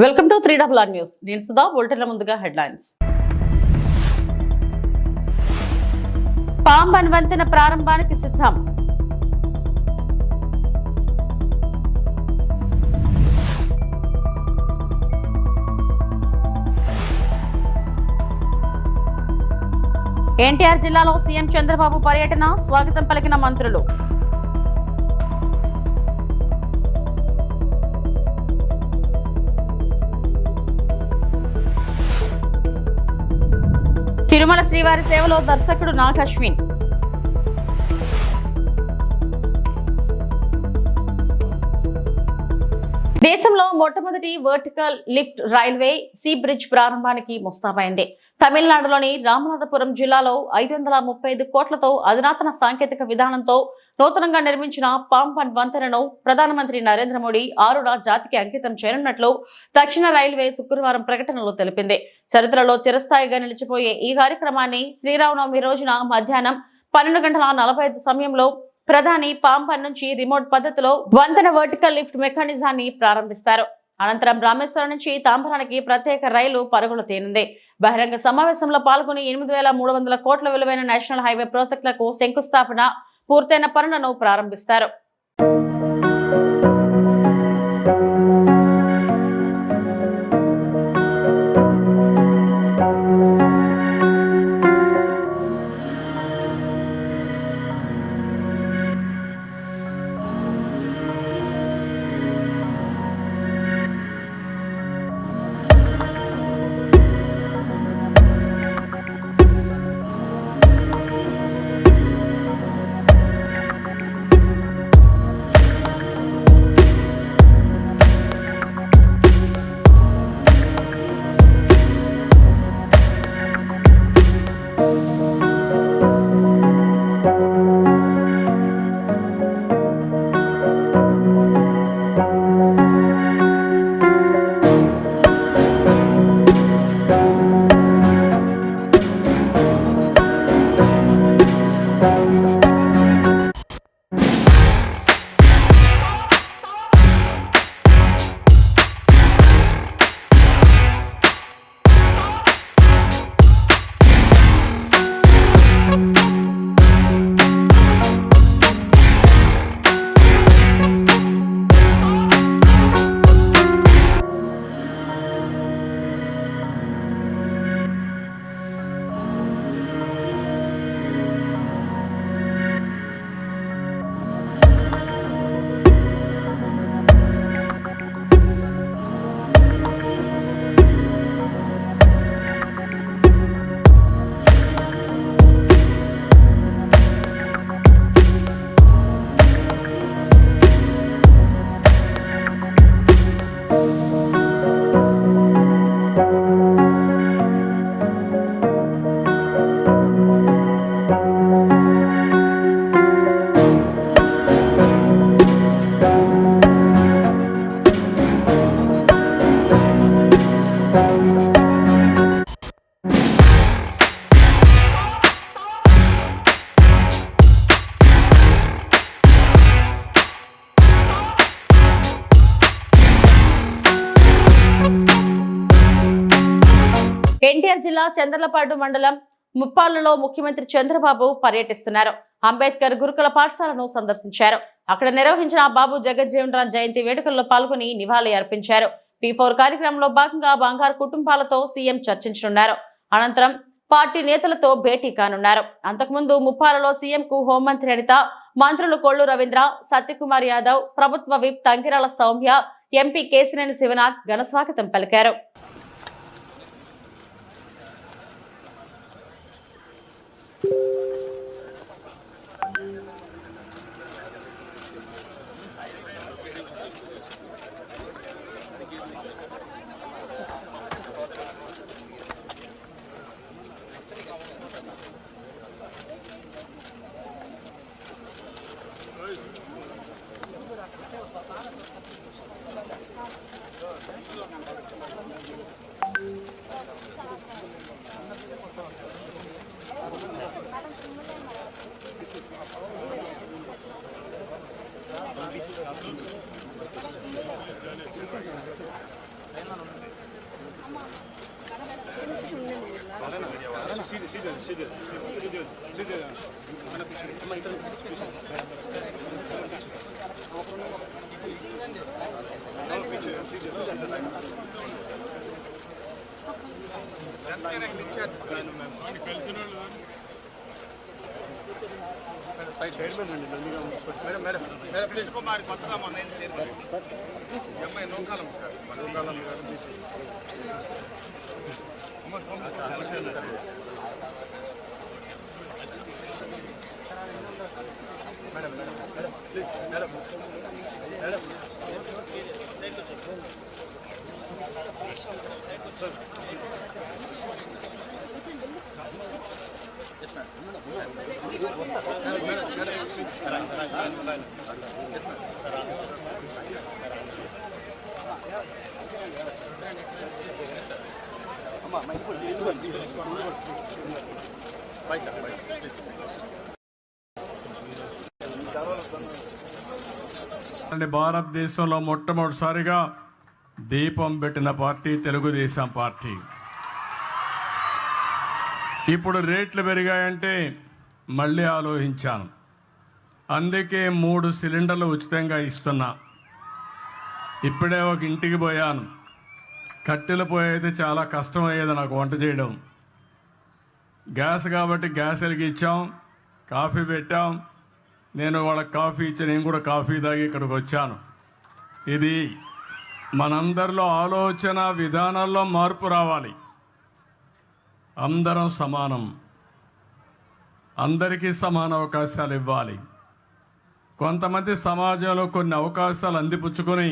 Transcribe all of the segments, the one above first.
Welcome to 3RR news. నేను సుధా. బులెటిన్ల ముందుగా headlines. Pamban వంతెన ప్రారంభానికి సిద్ధం. ఎన్టీఆర్ జిల్లాలో సీఎం చంద్రబాబు పర్యటన, స్వాగతం పలికిన మంత్రులు. తిరుమల శ్రీవారి సేవలో దర్శకుడు నాగ్ అశ్విన్. దేశంలో మొట్టమొదటి vertical lift railway sea bridge ప్రారంభానికి ముస్తాబైంది. తమిళనాడులోని రామనాథపురం జిల్లాలో 535 కోట్లతో అధునాతన సాంకేతిక విధానంతో నూతనంగా నిర్మించిన పాంబన్ వంతెనను ప్రధానమంత్రి నరేంద్ర మోడీ 6న జాతికి అంకితం చేయనున్నట్లు దక్షిణ రైల్వే శుక్రవారం ప్రకటనలో తెలిపింది. చరిత్రలో చిరస్థాయిగా నిలిచిపోయే ఈ కార్యక్రమాన్ని శ్రీరామనవమి రోజున మధ్యాహ్నం 12:45 సమయంలో ప్రధాని పాంబన్ నుంచి రిమోట్ పద్ధతిలో వంతెన వర్టికల్ లిఫ్ట్ మెకానిజాన్ని ప్రారంభిస్తారు. అనంతరం రామేశ్వరం నుంచి తాంబరానికి ప్రత్యేక రైలు పరుగులు తీనుంది. బహిరంగ సమావేశంలో పాల్గొని 8,300 కోట్ల విలువైన నేషనల్ హైవే ప్రాజెక్టులకు శంకుస్థాపన, పూర్తయిన పనులను ప్రారంభిస్తారు. ఎన్టీఆర్ జిల్లా చంద్రలపాడు మండలం ముప్పాళ్లలో ముఖ్యమంత్రి చంద్రబాబు పర్యటిస్తున్నారు. అంబేద్కర్ గురుకుల పాఠశాలను సందర్శించారు. అక్కడ నిర్వహించిన బాబు జగజ్జీవన్ రామ్ జయంతి వేడుకల్లో పాల్గొని నివాళి అర్పించారు. P4 కార్యక్రమంలో భాగంగా బంగారు కుటుంబాలతో సీఎం చర్చించనున్నారు. అనంతరం పార్టీ నేతలతో భేటీ కానున్నారు. అంతకుముందు ముప్పాళ్లలో సీఎం కు హోంమంత్రి అనిత, మంత్రులు కొల్లు రవీంద్ర, సత్యకుమార్ యాదవ్, ప్రభుత్వ విప్ తంకిరాల సౌమ్య, ఎంపీ కేశినేని శివనాథ్ ఘనస్వాగతం పలికారు. కుమారి కొత్తగా మొన్న అమ్మాయి నూకాలం సార్ నూకాలం మేడం ప్లీజ్ మేడం భారతదేశంలో మొట్టమొదటిసారిగా దీపం పెట్టిన పార్టీ తెలుగుదేశం పార్టీ. ఇప్పుడు రేట్లు పెరిగాయంటే మళ్ళీ ఆలోచించాను. అందుకే 3 సిలిండర్లు ఉచితంగా ఇస్తున్నా. ఇప్పుడే ఒక ఇంటికి పోయాను. కట్టెలు పోయితే చాలా కష్టమయ్యేది నాకు వంట చేయడం. గ్యాస్ కాబట్టి గ్యాస్ వెలిగించాం, కాఫీ పెట్టాం. నేను వాళ్ళకి కాఫీ ఇచ్చి నేను కూడా కాఫీ తాగి ఇక్కడికి వచ్చాను. ఇది మనందరిలో ఆలోచన విధానాల్లో మార్పు రావాలి. అందరం సమానం, అందరికీ సమాన అవకాశాలు ఇవ్వాలి. కొంతమంది సమాజంలో కొన్ని అవకాశాలు అందిపుచ్చుకొని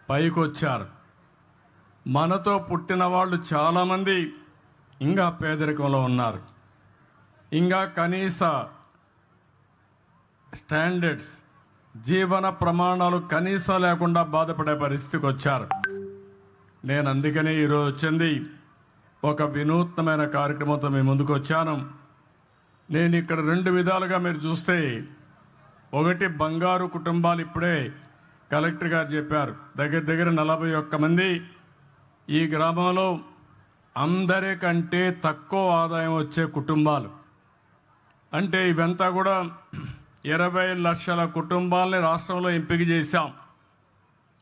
పైకి వచ్చారు. మనతో పుట్టిన వాళ్ళు చాలామంది ఇంకా పేదరికంలో ఉన్నారు. ఇంకా కనీస స్టాండర్డ్స్, జీవన ప్రమాణాలు కనీసం లేకుండా బాధపడే పరిస్థితికి వచ్చారు. నేను అందుకనే ఈరోజు వచ్చింది ఒక వినూత్నమైన కార్యక్రమంతో మీ ముందుకు వచ్చాను. నేను ఇక్కడ 2 విధాలుగా మీరు చూస్తే, ఒకటి బంగారు కుటుంబాలు. ఇప్పుడే కలెక్టర్ గారు చెప్పారు, దగ్గర 41 మంది ఈ గ్రామంలో అందరికంటే తక్కువ ఆదాయం వచ్చే కుటుంబాలు. అంటే ఇవంతా కూడా 20 లక్షల కుటుంబాలని రాష్ట్రంలో ఎంపిక చేశాం.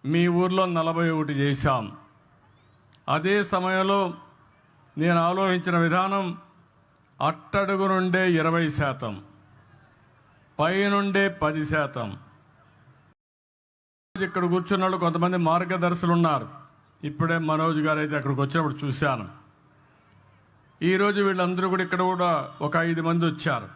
మీ ఊర్లో 41 చేశాం. అదే సమయంలో నేను ఆలోచించిన విధానం, అట్టడుగు నుండే 20%, పైనుండే 10%. ఇక్కడ కూర్చున్నాడు కొంతమంది మార్గదర్శులు ఉన్నారు. ఇప్పుడే మనోజ్ గారు అయితే అక్కడికి వచ్చినప్పుడు చూశాను. ఈరోజు వీళ్ళందరూ కూడా ఇక్కడ కూడా ఒక 5 మంది వచ్చారు.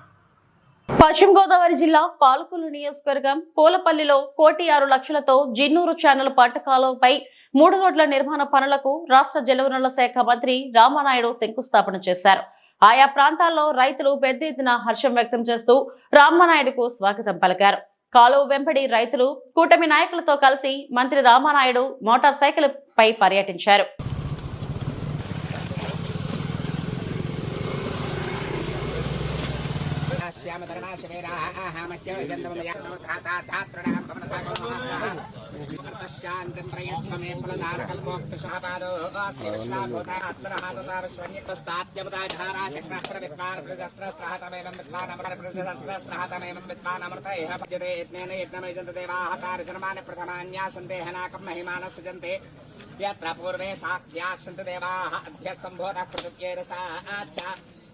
పశ్చిమ గోదావరి జిల్లా పాలకొల్లు నియోజకవర్గం పూలపల్లిలో 1,06,00,000తో జిన్నూరు ఛానల్ పంట కాలువపై 3 రోడ్ల నిర్మాణ పనులకు రాష్ట్ర జలవనరుల శాఖ మంత్రి రామానాయుడు శంకుస్థాపన చేశారు. ఆయా ప్రాంతాల్లో రైతులు పెద్ద ఎత్తున హర్షం వ్యక్తం చేస్తూ రామానాయుడుకు స్వాగతం పలికారు. కాలువ వెంబడి రైతులు కూటమి నాయకులతో కలిసి మంత్రి రామానాయుడు మోటార్ సైకిల్ పై పర్యటించారు.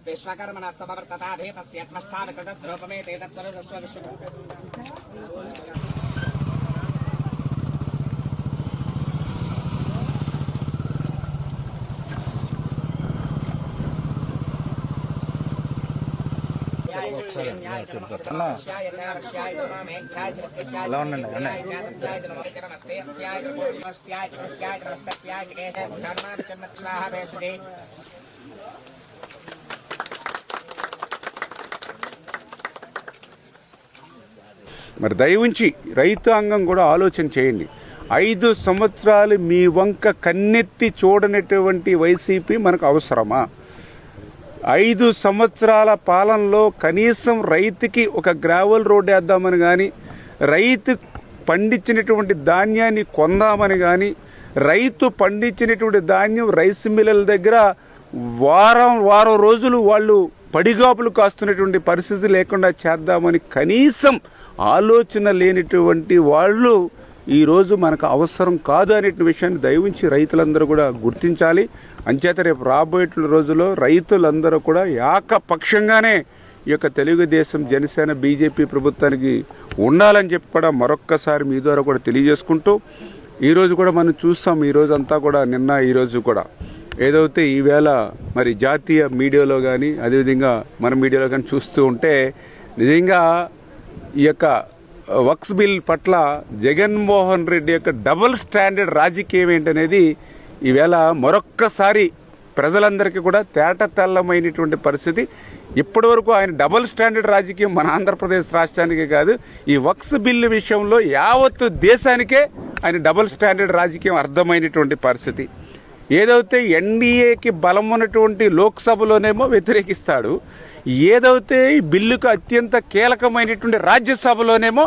विश्वकर्मण समवर्तताधेतस्य त्वष्टाविकृतद्रूपमेते तत्त्वरसस्व विश्व మరి దయవుంచి రైతాంగం కూడా ఆలోచన చేయండి. 5 సంవత్సరాలు మీ వంక కన్నెత్తి చూడనటువంటి వైసీపీ మనకు అవసరమా? 5 సంవత్సరాల పాలనలో కనీసం రైతుకి ఒక గ్రావెల్ రోడ్ వేద్దామని కానీ, రైతు పండించినటువంటి ధాన్యాన్ని కొందామని కానీ, రైతు పండించినటువంటి ధాన్యం రైస్ మిల్లుల దగ్గర వారం రోజులు వాళ్ళు పడిగాపులు కాస్తున్నటువంటి పరిస్థితి లేకుండా చేద్దామని కనీసం ఆలోచన లేనిటువంటి వాళ్ళు ఈరోజు మనకు అవసరం కాదు అనే విషయాన్ని దయవుంచి రైతులందరూ కూడా గుర్తించాలి. అంచేత రేపు రాబోయే రోజుల్లో రైతులందరూ కూడా ఏకపక్షంగానే ఈ యొక్క తెలుగుదేశం జనసేన బీజేపీ ప్రభుత్వానికి ఉండాలని చెప్పి కూడా మరొక్కసారి మీ ద్వారా కూడా తెలియజేసుకుంటూ ఈరోజు కూడా మనం చూస్తాం. ఈరోజు అంతా కూడా నిన్న ఈరోజు కూడా ఏదైతే ఈవేళ మరి జాతీయ మీడియాలో కానీ అదేవిధంగా మన మీడియాలో కానీ చూస్తూ ఉంటే నిజంగా ఈ యొక్క వక్స్ బిల్ పట్ల జగన్మోహన్ రెడ్డి యొక్క డబుల్ స్టాండర్డ్ రాజకీయం ఏంటనేది ఈవేళ మరొక్కసారి ప్రజలందరికీ కూడా తేటతెల్లమైనటువంటి పరిస్థితి. ఇప్పటి వరకు ఆయన డబుల్ స్టాండర్డ్ రాజకీయం మన ఆంధ్రప్రదేశ్ రాష్ట్రానికే కాదు, ఈ వక్స్ బిల్లు విషయంలో యావత్తు దేశానికే ఆయన డబుల్ స్టాండర్డ్ రాజకీయం అర్థమైనటువంటి పరిస్థితి. ఏదైతే ఎన్డీఏకి బలం ఉన్నటువంటి లోక్సభలోనేమో వ్యతిరేకిస్తాడు, ఏదైతే ఈ బిల్లుకు అత్యంత కీలకమైనటువంటి రాజ్యసభలోనేమో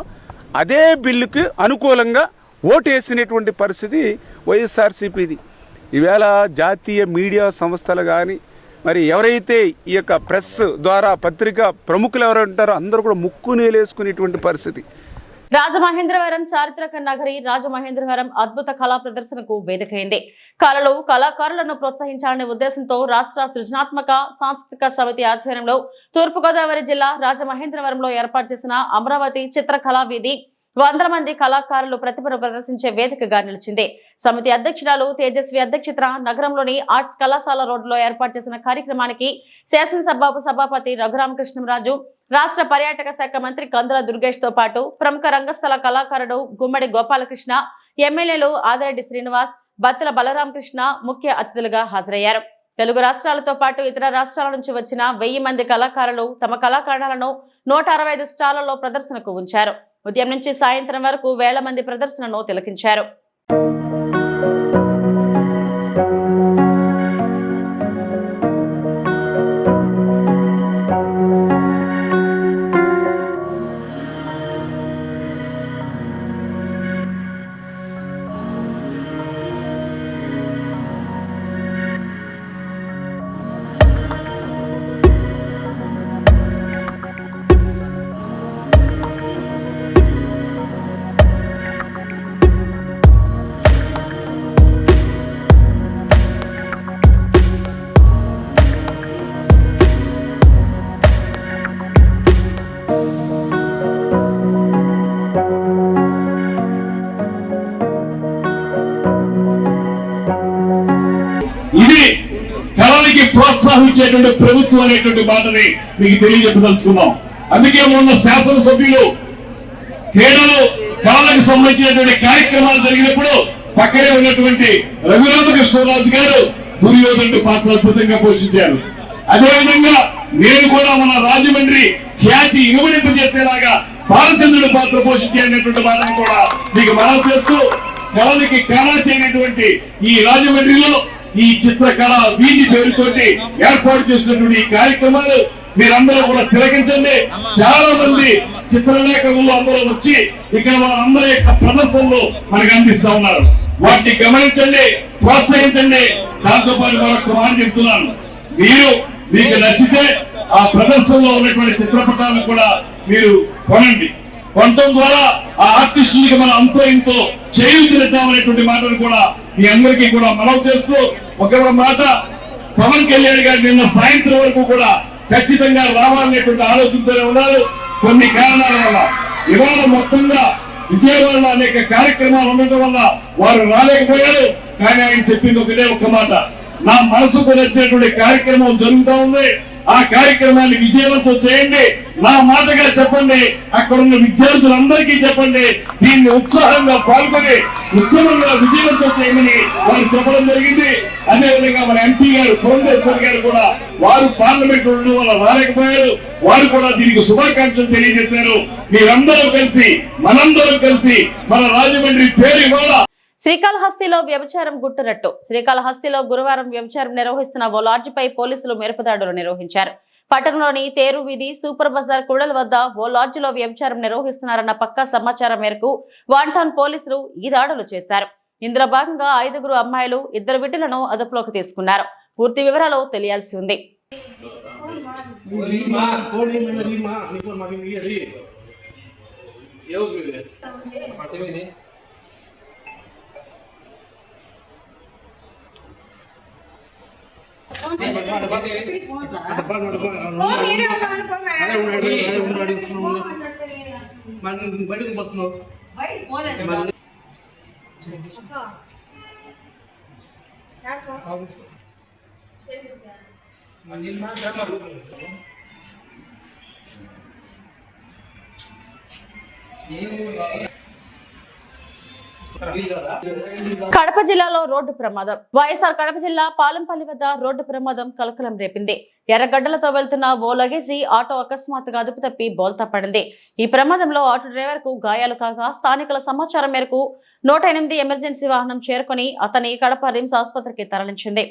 అదే బిల్లుకు అనుకూలంగా ఓటేసినటువంటి పరిస్థితి వైఎస్ఆర్సీపీది. ఈవేళ జాతీయ మీడియా సంస్థలు కానీ మరి ఎవరైతే ఈ యొక్క ప్రెస్ ద్వారా పత్రికా ప్రముఖులు ఎవరు ఉంటారో అందరూ కూడా ముక్కు నీలేసుకునేటువంటి పరిస్థితి. రాజమహేంద్రవరం చారిత్రక నగరి రాజమహేంద్రవరం అద్భుత కళా ప్రదర్శనకు వేదికైంది. కళలు కళాకారులను ప్రోత్సహించాలనే ఉద్దేశంతో రాష్ట్ర సృజనాత్మక సాంస్కృతిక సమితి ఆధ్వర్యంలో తూర్పుగోదావరి జిల్లా రాజమహేంద్రవరంలో ఏర్పాటు చేసిన అమరావతి చిత్రకళా వీధి 100 మంది కళాకారులు ప్రతిభను ప్రదర్శించే వేదికగా నిలిచింది. సమితి అధ్యక్షురాలు తేజస్వి అధ్యక్షతన నగరంలోని ఆర్ట్స్ కళాశాల రోడ్డులో ఏర్పాటు చేసిన కార్యక్రమానికి శాసనసభ సభాపతి రఘురామకృష్ణంరాజు, రాష్ట్ర పర్యాటక శాఖ మంత్రి కందుల దుర్గేష్ తో పాటు ప్రముఖ రంగస్థల కళాకారుడు గుమ్మడి గోపాలకృష్ణ, ఎమ్మెల్యేలు ఆదిరెడ్డి శ్రీనివాస్, బత్తుల బలరామకృష్ణ ముఖ్య అతిథులుగా హాజరయ్యారు. తెలుగు రాష్ట్రాలతో పాటు ఇతర రాష్ట్రాల నుంచి వచ్చిన 1000 మంది కళాకారులు తమ కళాకాండాలను 165 స్టాళ్లలో ప్రదర్శనకు ఉంచారు. ఉదయం నుంచి సాయంత్రం వరకు వేల మంది ప్రదర్శనను తిలకించారు. ఇది కళలకి ప్రోత్సహించేటువంటి ప్రభుత్వం అనేటువంటి మాటని మీకు తెలియజెప్పదలుచుకున్నాం. అందుకే మొన్న శాసనసభ్యులు క్రీడలు కళలకు సంబంధించినటువంటి కార్యక్రమాలు జరిగినప్పుడు పక్కనే ఉన్నటువంటి రఘురామకృష్ణరాజు గారు దుర్యోధనుడి పాత్ర అద్భుతంగా పోషించారు. అదేవిధంగా నేను కూడా మన రాజమండ్రి ఖ్యాతి ఇనుమడింపజేసేలాగా బాలచంద్రుడి పాత్ర పోషించేటువంటి మాటను కూడా మీకు మనం చేస్తూ కళలకి కళ చేయనటువంటి ఈ రాజమండ్రిలో ఈ చిత్రకళ వీధి పేరుతోటి ఏర్పాటు చేసినటువంటి ఈ కార్యక్రమాలు మీరందరూ కూడా తిలకించండి. చాలా మంది చిత్రలేఖకులు అందరూ వచ్చి ఇక్కడ వాళ్ళందరి యొక్క ప్రదర్శనలు మనకు అందిస్తా ఉన్నారు. వాటిని గమనించండి, ప్రోత్సహించండి. దాంతో పాటు మరొక మాట చెప్తున్నాను, మీకు నచ్చితే ఆ ప్రదర్శనలో ఉన్నటువంటి చిత్రపటాలను కూడా మీరు కొనండి. కొనడం ద్వారా ఆ ఆర్టిస్టులకి మనం అంతో ఇంతో చేయూతనిద్దామనేటువంటి మాటను కూడా మీ అందరికీ కూడా మనవి చేస్తూ ఒక మాట, పవన్ కళ్యాణ్ గారు నిన్న సాయంత్రం వరకు కూడా ఖచ్చితంగా రావాలనేటువంటి ఆలోచనతోనే ఉన్నారు. కొన్ని కారణాల వల్ల ఇవాళ మొత్తంగా విజయవాడలో అనేక కార్యక్రమాలు ఉండటం వల్ల వారు రాలేకపోయారు. కానీ ఆయన చెప్పింది ఒకటే ఒక్క మాట, నా మనసుకు నచ్చినటువంటి కార్యక్రమం జరుగుతూ ఉంది, ఆ కార్యక్రమాన్ని విజయవంతం చేయండి, నా మాటగా చెప్పండి, అక్కడున్న విద్యార్థులందరికీ చెప్పండి, దీన్ని ఉత్సాహంగా పాల్గొని ఉద్యమంగా విజయవంతం చేయమని వారు చెప్పడం జరిగింది. అదేవిధంగా మన ఎంపీ గారు పురంధేశ్వర్ గారు కూడా వారు పార్లమెంట్ ఉండడం వల్ల రాలేకపోయారు. వారు కూడా దీనికి శుభాకాంక్షలు తెలియజేశారు. మీరందరూ కలిసి మనందరం కలిసి మన రాజమండ్రి పేరు ఇవాళ శ్రీకాళహస్తిలో వ్యభిచారం గుట్టురట్టు. శ్రీకాళహస్తిలో గురువారం వ్యభిచారం నిర్వహిస్తున్న ఓ లాడ్జిపై పోలీసులు మెరుపుదాడులు నిర్వహించారు. పట్టణంలోని తేరు వీధి సూపర్ బజార్ కూడల వద్ద ఓ లాడ్జిలో వ్యభిచారం నిర్వహిస్తున్నారన్న పక్కా సమాచారం మేరకు 1 టౌన్ పోలీసులు ఈ దాడులు చేశారు. ఇందులో భాగంగా 5 అమ్మాయిలు 2 బిడ్డలను అదుపులోకి తీసుకున్నారు. పూర్తి వివరాలు తెలియాల్సి ఉంది. కడప జిల్లాలో రోడ్డు ప్రమాదం. వైఎస్ఆర్ కడప జిల్లా పాలంపల్లి వద్ద రోడ్డు ప్రమాదం కలకలం రేపింది. ఎర్రగడ్డలతో వెళ్తున్న ఓ లగేజీ ఆటో అకస్మాత్తుగా అదుపు తప్పి బోల్తా పడింది. ఈ ప్రమాదంలో ఆటో డ్రైవర్ కు గాయాలు కాగా స్థానికుల సమాచారం మేరకు 108 ఎమర్జెన్సీ వాహనం చేరుకుని అతని కడప రిమ్స్ ఆసుపత్రికి తరలించింది.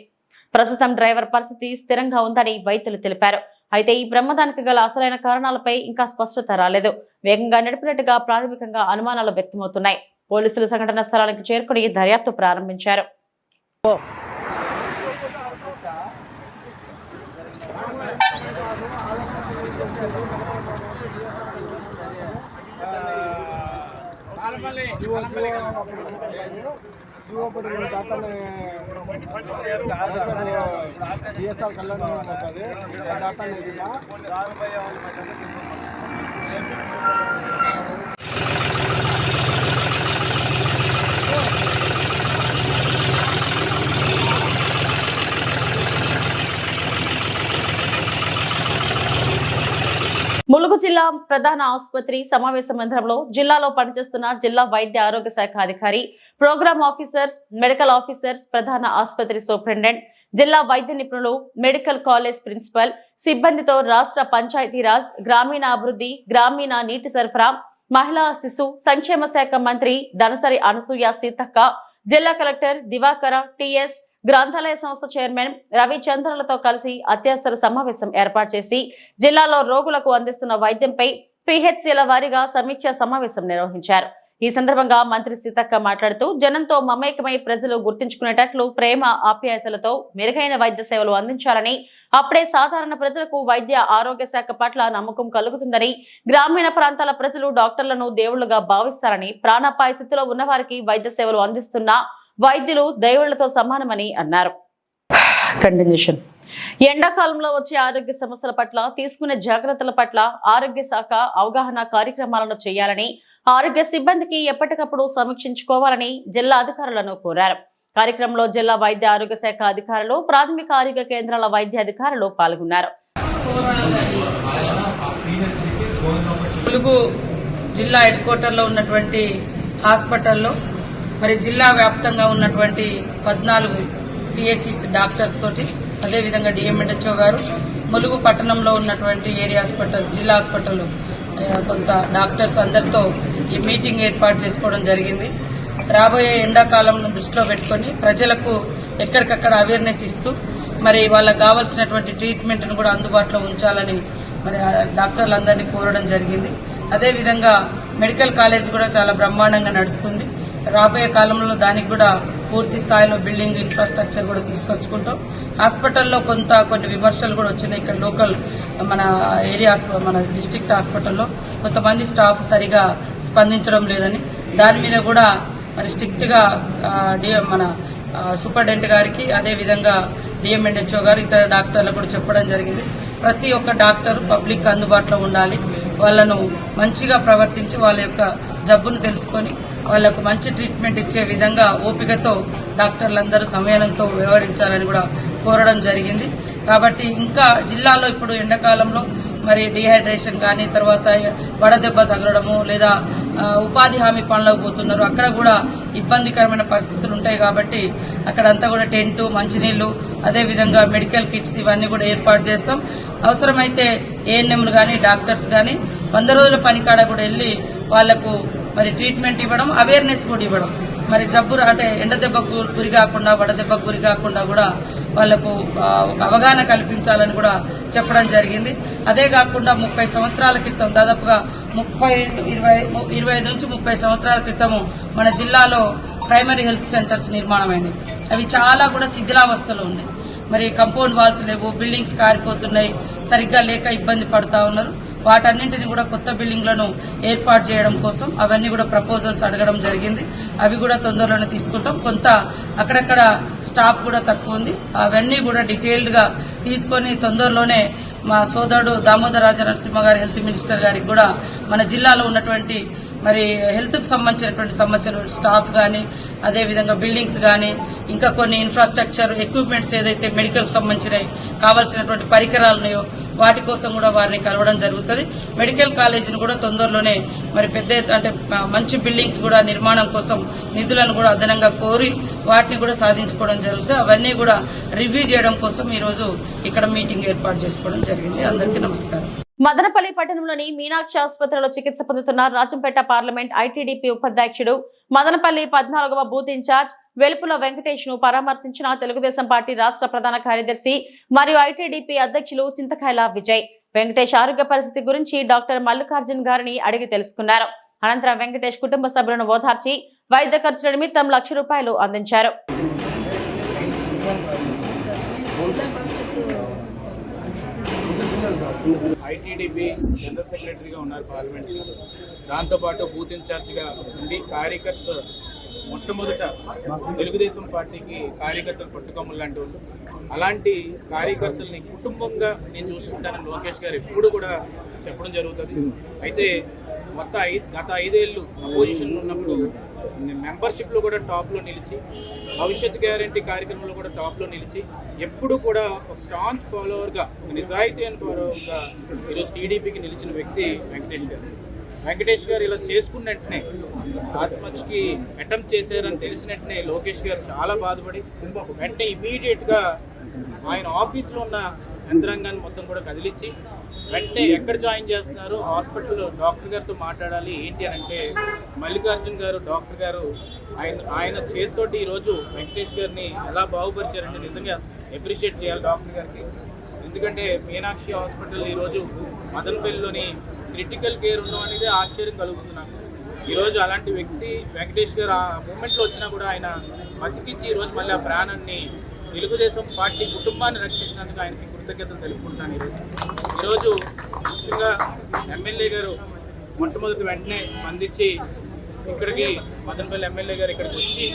ప్రస్తుతం డ్రైవర్ పరిస్థితి స్థిరంగా ఉందని వైద్యులు తెలిపారు. అయితే ఈ ప్రమాదానికి గల అసలైన కారణాలపై ఇంకా స్పష్టత రాలేదు. వేగంగా నడిపినట్టుగా ప్రాథమికంగా అనుమానాలు వ్యక్తమవుతున్నాయి. పోలీసులు సంఘటన స్థలానికి చేరుకుని దర్యాప్తు ప్రారంభించారు. ములుగు జిల్లా ప్రధాన ఆసుపత్రి సమావేశ మందిరంలో జిల్లాలో పనిచేస్తున్న జిల్లా వైద్య ఆరోగ్య శాఖ అధికారి, ప్రోగ్రామ్ ఆఫీసర్స్, మెడికల్ ఆఫీసర్స్, ప్రధాన ఆసుపత్రి సూపరింటెండెంట్, జిల్లా వైద్య నిపుణులు, మెడికల్ కాలేజ్ ప్రిన్సిపల్ సిబ్బందితో రాష్ట్ర పంచాయతీరాజ్, గ్రామీణాభివృద్ధి, గ్రామీణ నీటి సరఫరా, మహిళా శిశు సంక్షేమ శాఖ మంత్రి ధనసరి అనసూయ సీతక్క, జిల్లా కలెక్టర్ దివాకర టిఎస్, గ్రంథాలయ సంస్థ చైర్మన్ రవిచంద్రలతో కలిసి అత్యవసర సమావేశం ఏర్పాటు చేసి జిల్లాలో రోగులకు అందిస్తున్న వైద్యంపై పిహెచ్సిల వారీగా సమీక్ష సమావేశం నిర్వహించారు. ఈ సందర్భంగా మంత్రి సీతక్క మాట్లాడుతూ జనంతో మమేకమై ప్రజలు గుర్తించుకునేటట్లు ప్రేమ ఆప్యాయతలతో మెరుగైన వైద్య సేవలు అందించాలని, అప్పుడే సాధారణ ప్రజలకు వైద్య ఆరోగ్య శాఖ పట్ల నమ్మకం కలుగుతుందని, గ్రామీణ ప్రాంతాల ప్రజలు డాక్టర్లను దేవుళ్లుగా భావిస్తారని, ప్రాణాపాయ స్థితిలో ఉన్న వారికి వైద్య సేవలు అందిస్తున్న వైద్యులు దేవుళ్లతో సమానమని అన్నారు. కంటిన్యూషన్. ఎండాకాలంలో వచ్చే ఆరోగ్య సమస్యల పట్ల తీసుకునే జాగ్రత్తల పట్ల ఆరోగ్య శాఖ అవగాహన కార్యక్రమాలను చేయాలని, ఆరోగ్య సిబ్బందికి ఎప్పటికప్పుడు సమీక్షించుకోవాలని జిల్లా అధికారులను కోరారు. కార్యక్రమంలో జిల్లా వైద్య ఆరోగ్య శాఖ అధికారులు, ప్రాథమిక ఆరోగ్య కేంద్రాల వైద్య అధికారులు పాల్గొన్నారు. ములుగు జిల్లా హెడ్ క్వార్టర్ లో ఉన్నటువంటి హాస్పిటల్లో మరి జిల్లా వ్యాప్తంగా ఉన్నటువంటి 14 పిహెచ్సి డాక్టర్స్ తోటి, అదేవిధంగా డిఎంఎన్హెచ్ఓ గారు, ములుగు పట్టణంలో ఉన్నటువంటి ఏరియా హాస్పిటల్, జిల్లా హాస్పిటల్ కొంత డాక్టర్స్ అందరితో ఈ మీటింగ్ ఏర్పాటు చేసుకోవడం జరిగింది. రాబోయే ఎండాకాలంను దృష్టిలో పెట్టుకుని ప్రజలకు ఎక్కడికక్కడ అవేర్నెస్ ఇస్తూ మరి వాళ్ళకు కావాల్సినటువంటి ట్రీట్మెంట్ను కూడా అందుబాటులో ఉంచాలని మరి డాక్టర్లందరినీ కోరడం జరిగింది. అదేవిధంగా మెడికల్ కాలేజ్ కూడా చాలా బ్రహ్మాండంగా నడుస్తుంది. రాబోయే కాలంలో దానికి కూడా పూర్తి స్థాయిలో బిల్డింగ్ ఇన్ఫ్రాస్ట్రక్చర్ కూడా తీసుకొచ్చుకుంటాం. హాస్పిటల్లో కొన్ని విమర్శలు కూడా వచ్చినాయి. ఇక్కడ లోకల్ మన ఏరియా మన డిస్ట్రిక్ట్ హాస్పిటల్లో కొంతమంది స్టాఫ్ సరిగా స్పందించడం లేదని, దాని మీద కూడా మరి స్ట్రిక్ట్ గా మన సూపరింటెండెంట్ గారికి, అదేవిధంగా డిఎంఎన్హెచ్ఓ గారు, ఇతర డాక్టర్లకు కూడా చెప్పడం జరిగింది. ప్రతి ఒక్క డాక్టర్ పబ్లిక్ అందుబాటులో ఉండాలి, వాళ్ళను మంచిగా ప్రవర్తించి వాళ్ళ యొక్క జబ్బును తెలుసుకొని వాళ్లకు మంచి ట్రీట్మెంట్ ఇచ్చే విధంగా ఓపికతో డాక్టర్లందరూ సమయంతో వ్యవహరించాలని కూడా కోరడం జరిగింది. కాబట్టి ఇంకా జిల్లాలో ఇప్పుడు ఎండాకాలంలో మరి డీహైడ్రేషన్ కానీ, తర్వాత వడదెబ్బ తగలడము, లేదా ఉపాధి హామీ పనులకు పోతున్నారు, అక్కడ కూడా ఇబ్బందికరమైన పరిస్థితులు ఉంటాయి. కాబట్టి అక్కడంతా కూడా టెంటు, మంచినీళ్లు, అదేవిధంగా మెడికల్ కిట్స్ ఇవన్నీ కూడా ఏర్పాటు చేస్తాం. అవసరమైతే ఏఎన్ఎంలు కానీ, డాక్టర్స్ కానీ 100 రోజుల పనికాడ కూడా వెళ్లి వాళ్లకు మరి ట్రీట్మెంట్ ఇవ్వడం, అవేర్నెస్ కూడా ఇవ్వడం, మరి జబ్బు అంటే ఎండదెబ్బకు గురి కాకుండా, వడదెబ్బకు గురి కాకుండా కూడా వాళ్లకు ఒక అవగాహన కల్పించాలని కూడా చెప్పడం జరిగింది. అదే కాకుండా 30 సంవత్సరాల క్రితం, దాదాపుగా 25 నుంచి 30 సంవత్సరాల క్రితం మన జిల్లాలో ప్రైమరీ హెల్త్ సెంటర్స్ నిర్మాణమైనవి. అవి చాలా కూడా శిథిలావస్థలో ఉన్నాయి. మరి కంపౌండ్ వాల్స్ లేవు, బిల్డింగ్స్ కారిపోతున్నాయి, సరిగ్గా లేక ఇబ్బంది పడుతూ ఉన్నారు. వాటన్నింటినీ కూడా కొత్త బిల్డింగ్లను ఏర్పాటు చేయడం కోసం అవన్నీ కూడా ప్రపోజల్స్ అడగడం జరిగింది. అవి కూడా తొందరలోనే తీసుకుంటాం. కొంత అక్కడక్కడ స్టాఫ్ కూడా తక్కువ ఉంది. అవన్నీ కూడా డీటెయిల్డ్ గా తీసుకొని తొందరలోనే మా సోదరుడు దామోదర రాజ నరసింహ గారి హెల్త్ మినిస్టర్ గారికి కూడా మన జిల్లాలో ఉన్నటువంటి మరి హెల్త్ కు సంబంధించినటువంటి సమస్యలు, స్టాఫ్ గానీ, అదేవిధంగా బిల్డింగ్స్ గానీ, ఇంకా కొన్ని ఇన్ఫ్రాస్ట్రక్చర్ ఎక్విప్మెంట్స్ ఏదైతే మెడికల్ సంబంధించినవి కావాల్సినటువంటి పరికరాలు ఉన్నాయో వాటి కోసం కూడా వారిని కలవడం జరుగుతుంది. మెడికల్ కాలేజీని కూడా తొందరలోనే మరి మంచి బిల్డింగ్స్ కూడా నిర్మాణం కోసం నిధులను కూడా అదనంగా కోరి వాటిని కూడా సాధించుకోవడం జరుగుతుంది. అవన్నీ కూడా రివ్యూ చేయడం కోసం ఈ రోజు ఇక్కడ మీటింగ్ ఏర్పాటు చేసుకోవడం జరిగింది. అందరికీ నమస్కారం. మదనపల్లి పట్టణంలోని మీనాక్షి ఆసుపత్రిలో చికిత్స పొందుతున్న రాజంపేట పార్లమెంట్ ఐటీడీపీ ఉపాధ్యక్షుడు, మదనపల్లి 14వ బూత్ ఇన్ఛార్జ్ వెలుపుల వెంకటేష్ ను పరామర్శించిన తెలుగుదేశం పార్టీ రాష్ట్ర ప్రధాన కార్యదర్శి మరియు ఐటీడీపీ అధ్యక్షులు చింతకాయల విజయ్. వెంకటేష్ ఆరోగ్య పరిస్థితి గురించి డాక్టర్ మల్లికార్జున్ గారిని అడిగి తెలుసుకున్నారు. అనంతరం వెంకటేష్ కుటుంబ సభ్యులను ఓదార్చి వైద్య ఖర్చుల నిమిత్తం ₹1,00,000 అందించారు. ఐటీడీపీ జనరల్ సెక్రటరీగా ఉన్నారు పార్లమెంట్. దాంతోపాటు బూత్ ఇన్ఛార్జిగా ఉండి మొట్టమొదట తెలుగుదేశం పార్టీకి కార్యకర్తలు పట్టుకొమ్మలు లాంటి వాళ్ళు. అలాంటి కార్యకర్తల్ని కుటుంబంగా నేను చూసుకుంటానని లోకేష్ గారు ఎప్పుడు కూడా చెప్పడం జరుగుతుంది. అయితే గత 5 ఏళ్ళు అపోజిషన్లో ఉన్నప్పుడు మెంబర్షిప్లో కూడా టాప్లో నిలిచి, భవిష్యత్ గ్యారంటీ కార్యక్రమంలో కూడా టాప్లో నిలిచి, ఎప్పుడు కూడా ఒక స్ట్రాంగ్ ఫాలోవర్గా, నిజాయితీ అయిన ఫాలోవర్గా ఈరోజు టీడీపీకి నిలిచిన వ్యక్తి వెంకటేష్ గారు. వెంకటేష్ గారు ఇలా చేసుకున్న వెంటనే ఆత్మహత్యకి అటెంప్ట్ చేశారని తెలిసిన వెంటనే లోకేష్ గారు చాలా బాధపడి వెంటనే ఇమీడియట్గా ఆయన ఆఫీస్లో ఉన్న యంత్రాంగాన్ని మొత్తం కూడా కదిలించి వెంటనే ఎక్కడ జాయిన్ చేస్తున్నారు, హాస్పిటల్లో డాక్టర్ గారితో మాట్లాడాలి ఏంటి అని అంటే, మల్లికార్జున్ గారు డాక్టర్ గారు ఆయన చేతితోటి ఈరోజు వెంకటేష్ గారిని ఎలా బాగుపరిచారంటే నిజంగా అప్రిషియేట్ చేయాలి డాక్టర్ గారికి. ఎందుకంటే మీనాక్షి హాస్పిటల్ ఈరోజు మదనపల్లిలోని క్రిటికల్ కేర్ ఉండడం అనేది ఆశ్చర్యం కలుగుతుంది నాకు. ఈరోజు అలాంటి వ్యక్తి వెంకటేష్ గారు ఆ మూమెంట్లో వచ్చినా కూడా ఆయన బతికించి ఈరోజు మళ్ళీ ఆ ప్రాణాన్ని తెలుగుదేశం పార్టీ కుటుంబాన్ని రక్షించినందుకు ఆయనకి కృతజ్ఞతలు తెలుపుకుంటాను. ఈరోజు ముఖ్యంగా ఎమ్మెల్యే గారు మొట్టమొదటి వెంటనే స్పందించి ఇక్కడికి మదనపల్లి ఎమ్మెల్యే గారు ఇక్కడికి వచ్చి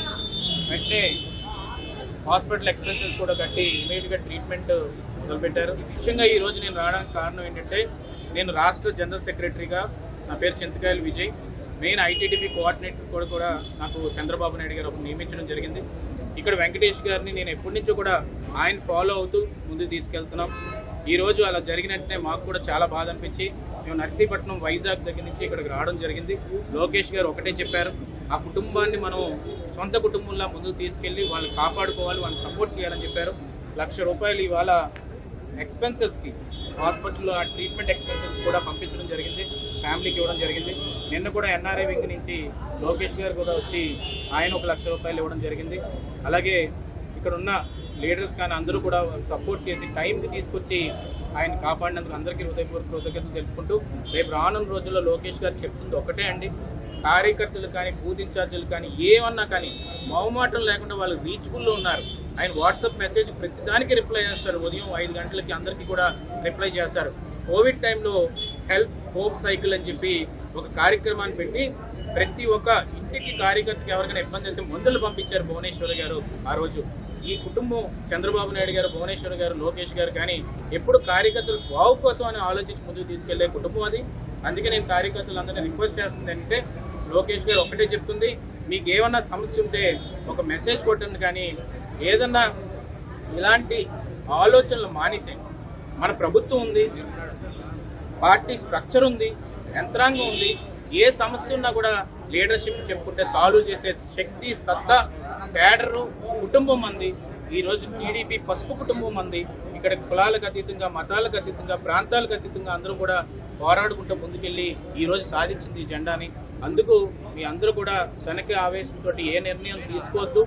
వెంటనే హాస్పిటల్ ఎక్స్పెన్సెస్ కూడా కట్టి ఇమీడియట్గా ట్రీట్మెంట్ మొదలుపెట్టారు. ముఖ్యంగా ఈరోజు నేను రావడానికి కారణం ఏంటంటే, నేను రాష్ట్ర జనరల్ సెక్రటరీగా, నా పేరు చింతకాయల విజయ్, మెయిన్ ఐటీడీపీ కోఆర్డినేటర్ కూడా నాకు చంద్రబాబు నాయుడు గారు నియమించడం జరిగింది. ఇక్కడ వెంకటేష్ గారిని నేను ఎప్పటి నుంచో కూడా ఆయన ఫాలో అవుతూ ముందుకు తీసుకెళ్తున్నాం. ఈరోజు అలా జరిగిన వెంటనే మాకు కూడా చాలా బాధ అనిపించి మేము నర్సీపట్నం, వైజాగ్ దగ్గర నుంచి ఇక్కడికి రావడం జరిగింది. లోకేష్ గారు ఒకటే చెప్పారు, ఆ కుటుంబాన్ని మనం సొంత కుటుంబంలా ముందుకు తీసుకెళ్ళి వాళ్ళని కాపాడుకోవాలి, వాళ్ళని సపోర్ట్ చేయాలని చెప్పారు. ₹1,00,000 ఇవాళ ఎక్స్పెన్సెస్కి, హాస్పిటల్లో ఆ ట్రీట్మెంట్ ఎక్స్పెన్సెస్ కూడా పంపించడం జరిగింది, ఫ్యామిలీకి ఇవ్వడం జరిగింది. నిన్న కూడా ఎన్ఆర్ఐ వింగ్ నుంచి లోకేష్ గారు కూడా వచ్చి ఆయన ₹1,00,000 ఇవ్వడం జరిగింది. అలాగే ఇక్కడ ఉన్న లీడర్స్ కానీ అందరూ కూడా సపోర్ట్ చేసి టైంకి తీసుకొచ్చి ఆయన కాపాడినందుకు అందరికీ హృదయపూర్వక కృతజ్ఞతలు తెలుపుకుంటూ, రేపు రానున్న రోజుల్లో లోకేష్ గారు చెప్తుంది ఒకటే అండి, కార్యకర్తలు కానీ బూత్ ఇన్ఛార్జీలు కానీ ఏమన్నా కానీ మొహమాటం లేకుండా వాళ్ళు రీచబుల్లో ఉన్నారు. ఆయన వాట్సాప్ మెసేజ్ ప్రతిదానికి రిప్లై చేస్తారు. ఉదయం 5 గంటలకి అందరికీ కూడా రిప్లై చేస్తారు. కోవిడ్ టైంలో హోప్ సైకిల్ అని చెప్పి ఒక కార్యక్రమాన్ని పెట్టి ప్రతి ఒక్క ఇంటికి కార్యకర్తకి ఎవరికైనా ఇబ్బంది అయితే మందులు పంపించారు భువనేశ్వర్ గారు. ఆ రోజు ఈ కుటుంబం చంద్రబాబు నాయుడు గారు, భువనేశ్వర్ గారు, లోకేష్ గారు కానీ ఎప్పుడు కార్యకర్తలు బాగు కోసం అని ఆలోచించి ముందుకు తీసుకెళ్లే కుటుంబం అది. అందుకే నేను కార్యకర్తలందరినీ రిక్వెస్ట్ చేస్తుంది అంటే, లోకేష్ గారు ఒకటే చెప్తుంది, మీకు ఏమన్నా సమస్య ఉంటే ఒక మెసేజ్ కొట్టండి, కానీ ఏదన్నా ఇలాంటి ఆలోచనలు మానేసేయండి. మన ప్రభుత్వం ఉంది, పార్టీ స్ట్రక్చర్ ఉంది, యంత్రాంగం ఉంది. ఏ సమస్య ఉన్నా కూడా లీడర్షిప్ చెప్పుకుంటే సాల్వ్ చేసే శక్తి, సత్తా, క్యాడరు, కుటుంబం మంది. ఈరోజు టీడీపీ పసుపు కుటుంబం మంది. ఇక్కడ కులాలకు అతీతంగా, మతాలకు అతీతంగా, ప్రాంతాలకు అతీతంగా అందరూ కూడా పోరాడుకుంటూ ముందుకెళ్ళి ఈరోజు సాధించింది ఈ జెండాని. అందుకు మీ అందరూ కూడా శనక ఆవేశంతో ఏ నిర్ణయం తీసుకోవద్దు.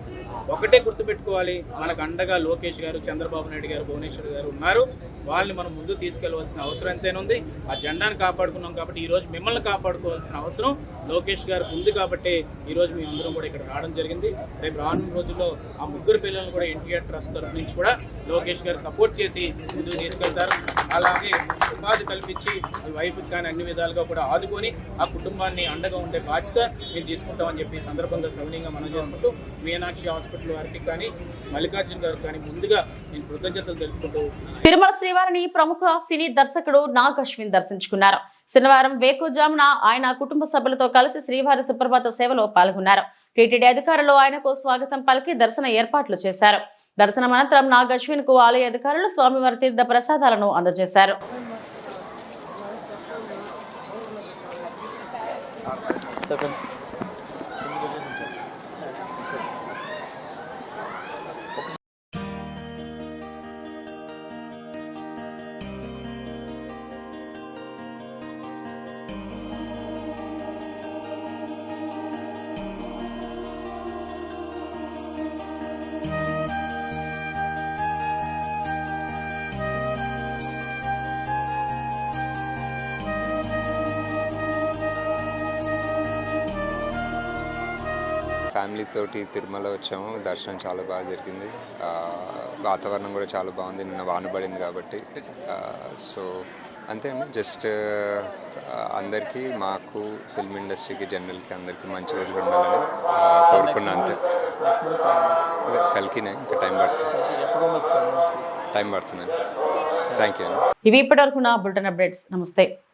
ఒకటే గుర్తుపెట్టుకోవాలి, మనకు అండగా లోకేష్ గారు, చంద్రబాబు నాయుడు గారు, భువనేశ్వర్ గారు ఉన్నారు. వాళ్ళని మనం ముందు తీసుకెళ్లవలసిన అవసరం ఎంతైనా ఉంది. ఆ జెండాను కాపాడుకున్నాం కాబట్టి ఈరోజు మిమ్మల్ని కాపాడుకోవాల్సిన అవసరం లోకేష్ గారికి ఉంది కాబట్టి ఈరోజు మేము అందరం కూడా ఇక్కడ రావడం జరిగింది. రేపు రానున్న రోజుల్లో ఆ ముగ్గురు పిల్లలను కూడా ఎన్టీఆర్ ట్రస్ట్ తరఫు నుంచి కూడా లోకేష్ గారు సపోర్ట్ చేసి ముందుకు తీసుకెళ్తారు. అలాగే ఉపాధి కల్పించి వైఫ్కి కానీ అన్ని విధాలుగా కూడా ఆదుకొని ఆ కుటుంబాన్ని అండగా ఉండే బాధ్యత మేము తీసుకుంటామని చెప్పి సందర్భంగా సవినీయంగా మనం చేసుకుంటూ మీనాక్షి హాస్పిటల్ వారికి కానీ మల్లికార్జున గారికి కానీ ముందుగా నేను కృతజ్ఞతలు తెలుపుకుంటూ తిరుమల శ్రీవారిని ప్రముఖ సినీ దర్శకుడు నాగ్ అశ్విన్ దర్శించుకున్నారు. శనివారం వేకుజామున ఆయన కుటుంబ సభ్యులతో కలిసి శ్రీవారి సుప్రభాత సేవలో పాల్గొన్నారు. టీటీడీ అధికారులు ఆయనకు స్వాగతం పలికి దర్శన ఏర్పాట్లు చేశారు. దర్శనం అనంతరం నాగ్ అశ్విన్ కు ఆలయ అధికారులు స్వామివారి తీర్థ ప్రసాదాలను అందజేశారు. ఫ్యామిలీ తోటి తిరుమల వచ్చాము. దర్శనం చాలా బాగా జరిగింది. వాతావరణం కూడా చాలా బాగుంది. నిన్న వాన పడింది కాబట్టి సో అంతే అండి. జస్ట్ అందరికీ, మాకు ఫిల్మ్ ఇండస్ట్రీకి, జనరల్కి అందరికీ మంచి రోజులు ఉండాలని కోరుకున్నా. అంతే. కలికినాయి, ఇంకా టైం పడుతుంది. Thank you. ఇవి ఇప్పటివరకు నా బులెటిన్ అప్డేట్స్. నమస్తే.